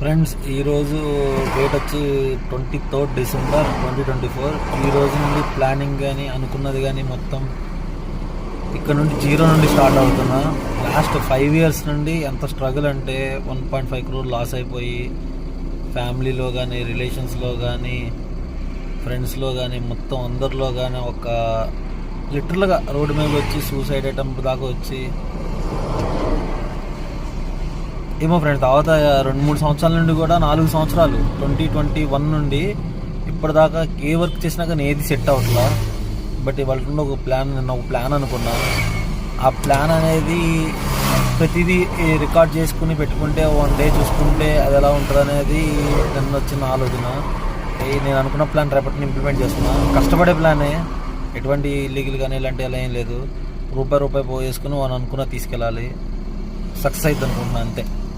Friends, ఈరోజు date వచ్చి 23rd December 2024. ఈ రోజు నుండి ప్లానింగ్ కానీ అనుకున్నది కానీ మొత్తం ఇక్కడ నుండి జీరో నుండి స్టార్ట్ అవుతున్నా. లాస్ట్ 5 years నుండి ఎంత స్ట్రగుల్ అంటే 1.5 crore లాస్ అయిపోయి ఫ్యామిలీలో కానీ, రిలేషన్స్లో కానీ, ఫ్రెండ్స్లో కానీ, మొత్తం అందరిలో కానీ ఒక లిటరల్గా రోడ్డు మీద వచ్చి సూసైడ్ అటెంప్ట్ దాకా వచ్చి ఏమో ఫ్రెండ్స్. తర్వాత 2-3 సంవత్సరాల నుండి కూడా 4 సంవత్సరాలు 2021 నుండి ఇప్పటిదాకా ఏ వర్క్ చేసినా కానీ ఏది సెట్ అవ్వట్లా. బట్ ఇవాళ ఒక ప్లాన్ అనుకున్నా. ఆ ప్లాన్ అనేది ప్రతిదీ రికార్డ్ చేసుకుని పెట్టుకుంటే 1 day చూసుకుంటే అది ఎలా ఉంటుంది అనేది నన్ను వచ్చిన ఆలోచన. నేను అనుకున్న ప్లాన్ రేపటిని ఇంప్లిమెంట్ చేస్తున్నా. కష్టపడే ప్లానే, ఎటువంటి ఇల్లీగల్ కానీ ఇలాంటి అలా ఏం లేదు. రూపాయి పోగేసుకుని మనం అనుకున్న తీసుకెళ్ళాలి. సక్సెస్ అవుతుంది అనుకుంటున్నా అంతే.